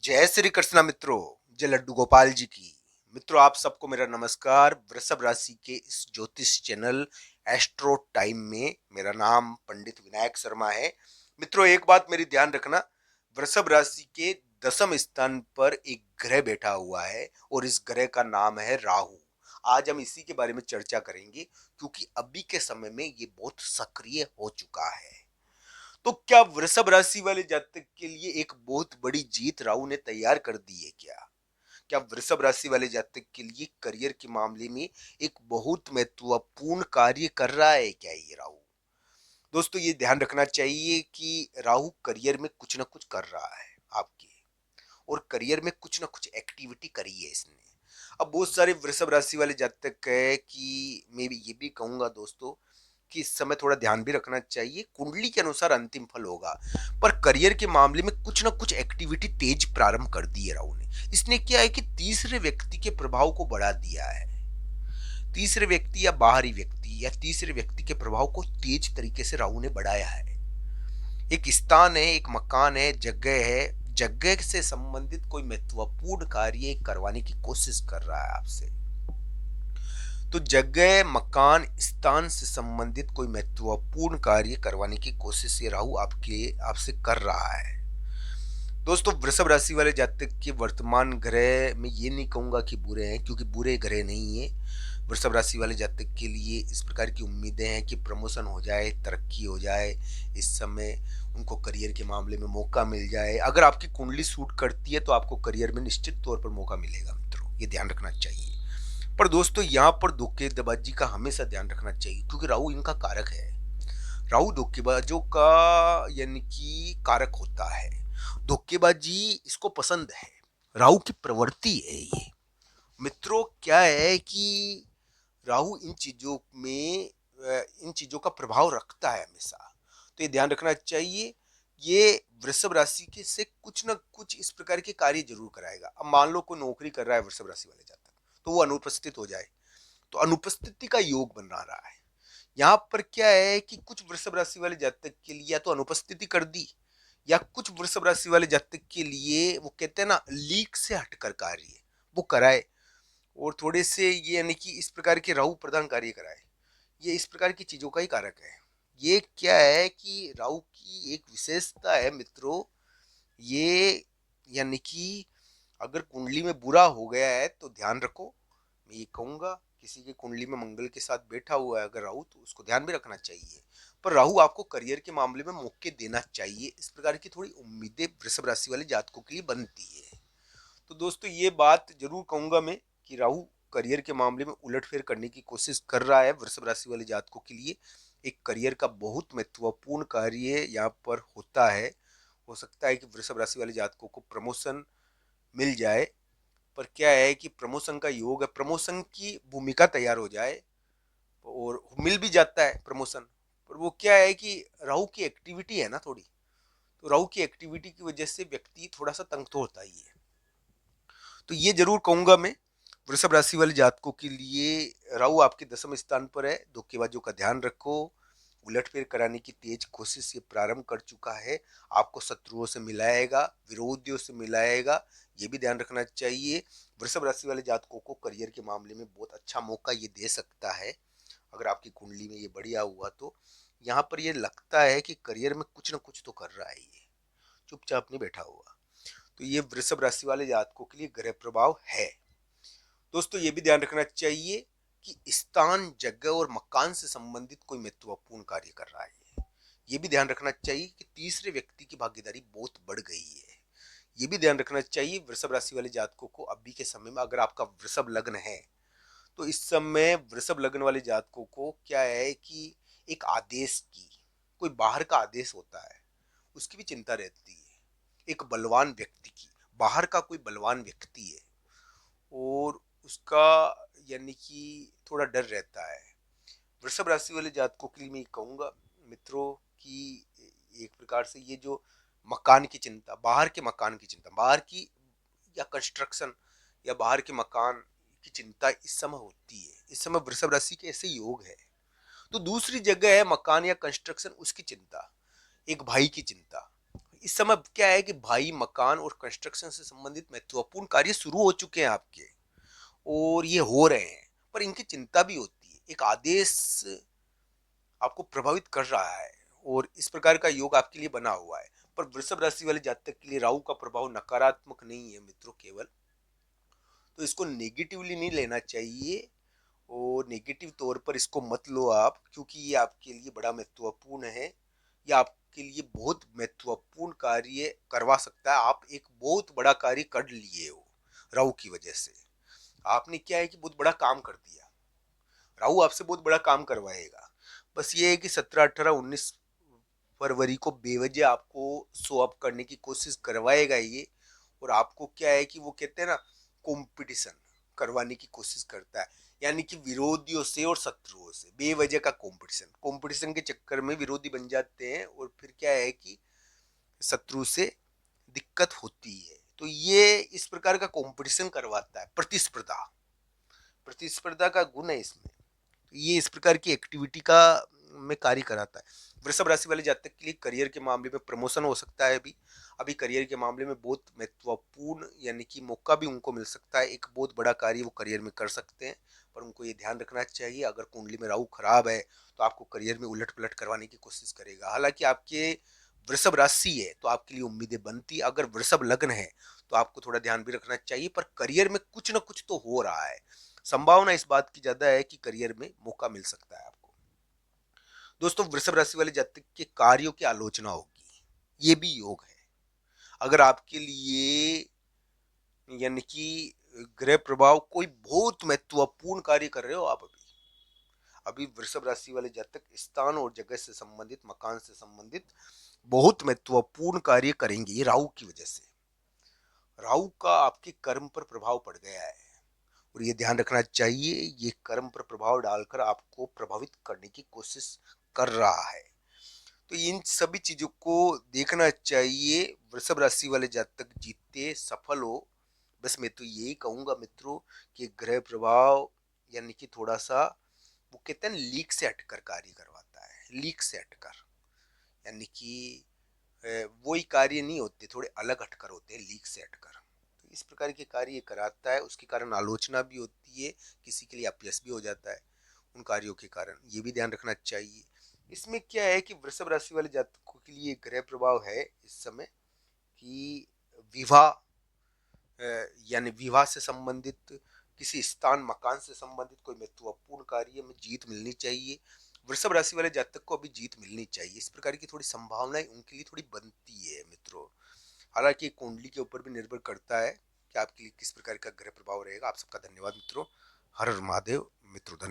जय श्री कृष्णा मित्रों। जय लड्डू गोपाल जी की। मित्रों, आप सबको मेरा नमस्कार। वृषभ राशि के इस ज्योतिष चैनल एस्ट्रो टाइम में मेरा नाम पंडित विनायक शर्मा है। मित्रों, एक बात मेरी ध्यान रखना, वृषभ राशि के दसम स्थान पर एक ग्रह बैठा हुआ है और इस ग्रह का नाम है राहु। आज हम इसी के बारे में चर्चा करेंगे क्योंकि अभी के समय में ये बहुत सक्रिय हो चुका है। तो क्या वृषभ राशि वाले जातक के लिए एक बहुत बड़ी जीत राहु ने तैयार कर दी है क्या? क्या वृषभ राशि वाले जातक के लिए करियर के मामले में एक बहुत महत्वपूर्ण कार्य कर रहा है क्या ये राहु? दोस्तों, ये ध्यान रखना चाहिए कि राहु करियर में कुछ ना कुछ कर रहा है आपके, और करियर में कुछ ना कुछ एक्टिविटी करी है इसने। अब बहुत सारे वृषभ राशि वाले जातक है कि मैं भी ये भी कहूंगा दोस्तों कि इस समय थोड़ा ध्यान भी रखना चाहिए। कुंडली के अनुसार अंतिम फल होगा, पर करियर के मामले में कुछ ना कुछ एक्टिविटी तेज प्रारंभ कर दी है राहु ने। इसने क्या है कि तीसरे व्यक्ति के प्रभाव को बढ़ा दिया है। तीसरे व्यक्ति या बाहरी व्यक्ति या तीसरे व्यक्ति के प्रभाव को तेज तरीके से राहु ने बढ़ाया है। एक स्थान है, एक मकान है, जगह है, जगह से संबंधित कोई महत्वपूर्ण कार्य करवाने की कोशिश कर रहा है आपसे। तो जगह, मकान, स्थान से संबंधित कोई महत्वपूर्ण कार्य करवाने की कोशिश ये राहु आपसे कर रहा है। दोस्तों, वृषभ राशि वाले जातक के वर्तमान ग्रह में ये नहीं कहूंगा कि बुरे हैं, क्योंकि बुरे ग्रह नहीं है। वृषभ राशि वाले जातक के लिए इस प्रकार की उम्मीदें हैं कि प्रमोशन हो जाए, तरक्की हो जाए, इस समय उनको करियर के मामले में मौका मिल जाए। अगर आपकी कुंडली सूट करती है तो आपको करियर में निश्चित तौर पर मौका मिलेगा मित्रों, ये ध्यान रखना चाहिए। पर दोस्तों, यहाँ पर धोखेबाजी का हमेशा ध्यान रखना चाहिए, क्योंकि राहु इनका कारक है। राहु धोखेबाजों का यानी कि कारक होता है। धोखेबाजी इसको पसंद है, राहु की प्रवृत्ति है ये। मित्रों, क्या है कि राहु इन चीजों में इन चीजों का प्रभाव रखता है हमेशा। तो ये ध्यान रखना चाहिए। ये वृषभ राशि के से कुछ ना कुछ इस प्रकार के कार्य जरूर कराएगा। अब मान लो कोई नौकरी कर रहा है वृषभ राशि वाले जातक, तो वो अनुपस्थित हो जाए, तो अनुपस्थिति का योग बना रहा है। यहाँ पर क्या है कि कुछ वृषभ राशि वाले जातक के लिए या तो अनुपस्थिति कर दी, या कुछ वृषभ राशि वाले जातक के लिए वो कहते हैं ना, लीक से हटकर कार्य वो कराए, और थोड़े से ये यानी कि इस प्रकार के राहु प्रधान कार्य कराए। ये इस प्रकार की चीजों का ही कारक है। ये क्या है कि राहु की एक विशेषता है मित्रों, ये यानी कि अगर कुंडली में बुरा हो गया है तो ध्यान रखो। मैं ये कहूंगा, किसी की कुंडली में मंगल के साथ बैठा हुआ है अगर राहु, तो उसको ध्यान भी रखना चाहिए। पर राहु आपको करियर के मामले में मौके देना चाहिए, इस प्रकार की थोड़ी उम्मीदें वृषभ राशि वाले जातकों के लिए बनती है। तो दोस्तों, ये बात जरूर कहूंगा मैं कि राहु करियर के मामले में उलटफेर करने की कोशिश कर रहा है वृषभ राशि वाले जातकों के लिए। एक करियर का बहुत महत्वपूर्ण कार्य यहाँ पर होता है। हो सकता है कि वृषभ राशि वाले जातकों को प्रमोशन मिल जाए, पर क्या है कि प्रमोशन का योग है, प्रमोशन की भूमिका तैयार हो जाए और मिल भी जाता है प्रमोशन। पर वो क्या है कि राहु की एक्टिविटी है ना थोड़ी, तो राहु की एक्टिविटी की वजह से व्यक्ति थोड़ा सा तंग तो होता ही है। तो ये जरूर कहूंगा मैं, वृषभ राशि वाले जातकों के लिए राहु आपके दसम स्थान पर है। धोखेबाजों का ध्यान रखो। उलटफेर कराने की तेज कोशिश ये प्रारंभ कर चुका है। आपको शत्रुओं से मिलाएगा, विरोधियों से मिलाएगा, ये भी ध्यान रखना चाहिए। वृषभ राशि वाले जातकों को करियर के मामले में बहुत अच्छा मौका ये दे सकता है। अगर आपकी कुंडली में ये बढ़िया हुआ तो यहाँ पर ये लगता है कि करियर में कुछ ना कुछ तो कर रहा है, ये चुपचाप नहीं बैठा हुआ। तो ये वृषभ राशि वाले जातकों के लिए ग्रह प्रभाव है। दोस्तों, ये भी ध्यान रखना चाहिए कि स्थान, जगह और मकान से संबंधित कोई महत्वपूर्ण कार्य कर रहा है। ये भी ध्यान रखना चाहिए कि तीसरे व्यक्ति की भागीदारी बहुत बढ़ गई है। ये भी ध्यान रखना चाहिए वृषभ राशि वाले जातकों को अभी के समय में, अगर आपका वृषभ लग्न है तो इस समय वृषभ लग्न वाले जातकों को क्या है कि एक आदेश की, कोई बाहर का आदेश होता है, उसकी भी चिंता रहती है। एक बलवान व्यक्ति की, बाहर का कोई बलवान व्यक्ति है और उसका यानी कि थोड़ा डर रहता है। वृषभ राशि वाले जातकों के लिए मैं कहूंगा मित्रों कि एक प्रकार से ये जो मकान की चिंता, बाहर के मकान की चिंता, बाहर की या कंस्ट्रक्शन या बाहर के मकान की चिंता इस समय होती है। इस समय वृषभ राशि के ऐसे योग है। तो दूसरी जगह है मकान या कंस्ट्रक्शन, उसकी चिंता, एक भाई की चिंता, इस समय क्या है कि भाई मकान और कंस्ट्रक्शन से संबंधित महत्वपूर्ण कार्य शुरू हो चुके हैं आपके, और ये हो रहे हैं, पर इनकी चिंता भी होती है। एक आदेश आपको प्रभावित कर रहा है और इस प्रकार का योग आपके लिए बना हुआ है। पर वृषभ राशि वाले जातक के लिए राहु का प्रभाव नकारात्मक नहीं है मित्रों केवल, तो इसको नेगेटिवली नहीं लेना चाहिए और नेगेटिव तौर पर इसको मत लो आप, क्योंकि ये आपके लिए बड़ा महत्वपूर्ण है। ये आपके लिए बहुत महत्वपूर्ण कार्य करवा सकता है। आप एक बहुत बड़ा कार्य कर लिए हो राहु की वजह से। आपने क्या है कि बहुत बड़ा काम कर दिया, राहु आपसे बहुत बड़ा काम करवाएगा। बस ये है कि 17, 18, 19 फरवरी को बेवजह आपको शो अप करने की कोशिश करवाएगा ये, और आपको क्या है कि वो कहते हैं ना, कंपटीशन करवाने की कोशिश करता है, यानी कि विरोधियों से और शत्रुओं से बेवजह का कंपटीशन। कंपटीशन के चक्कर में विरोधी बन जाते हैं और फिर क्या है कि शत्रु से दिक्कत होती है। तो ये इस प्रकार का कंपटीशन करवाता है, प्रतिस्पर्धा, प्रतिस्पर्धा का गुण है इसमें। तो ये इस प्रकार की एक्टिविटी का में कार्य कराता है। वृषभ राशि वाले जातक के लिए करियर के मामले में प्रमोशन हो सकता है। अभी अभी करियर के मामले में बहुत महत्वपूर्ण यानी कि मौका भी उनको मिल सकता है। एक बहुत बड़ा कार्य वो करियर में कर सकते हैं, पर उनको ये ध्यान रखना चाहिए, अगर कुंडली में राहु खराब है तो आपको करियर में उलट पलट करवाने की कोशिश करेगा। हालांकि आपके वृषभ राशि है तो आपके लिए उम्मीदें बनती। अगर वृषभ लग्न है तो आपको थोड़ा ध्यान भी रखना चाहिए, पर करियर में कुछ ना कुछ तो हो रहा है। संभावना इस बात की ज्यादा है कि करियर में मौका मिल सकता है आपको। दोस्तों, वृषभ राशि वाले जातक के कार्यों की आलोचना होगी, ये भी योग है। अगर आपके लिए यानी कि ग्रह प्रभाव कोई बहुत महत्वपूर्ण कार्य कर रहे हो आप, अभी अभी वृषभ राशि वाले जातक स्थान और जगह से संबंधित, मकान से संबंधित बहुत महत्वपूर्ण कार्य करेंगे। ये राहु की वजह से, राहु का आपके कर्म पर प्रभाव पड़ गया है और ये ध्यान रखना चाहिए, ये कर्म पर प्रभाव डालकर आपको प्रभावित करने की कोशिश कर रहा है। तो इन सभी चीजों को देखना चाहिए। वृषभ राशि वाले जातक जीते सफल हो। बस मैं तो यही कहूंगा मित्रों कि ग्रह प्रभाव यानी कि थोड़ा सा वो कहते हैं लीक से हटकर कार्य करवाता है। लीक से हटकर यानी कि वही कार्य नहीं होते, थोड़े अलग हटकर होते हैं, लीक से हटकर। तो इस प्रकार के कार्य कराता है, उसके कारण आलोचना भी होती है, किसी के लिए अपयश भी हो जाता है उन कार्यों के कारण। ये भी ध्यान रखना चाहिए। इसमें क्या है कि वृषभ राशि वाले जातकों के लिए ग्रह प्रभाव है इस समय कि विवाह यानी विवाह से संबंधित, किसी स्थान मकान से संबंधित कोई महत्वपूर्ण कार्य में जीत मिलनी चाहिए। वृषभ राशि वाले जातक को अभी जीत मिलनी चाहिए। इस प्रकार की थोड़ी संभावनाएं उनके लिए थोड़ी बनती है मित्रों। हालांकि कुंडली के ऊपर भी निर्भर करता है कि आपके लिए किस प्रकार का ग्रह प्रभाव रहेगा। आप सबका धन्यवाद मित्रों। हर हर महादेव मित्रों। धन्यवाद।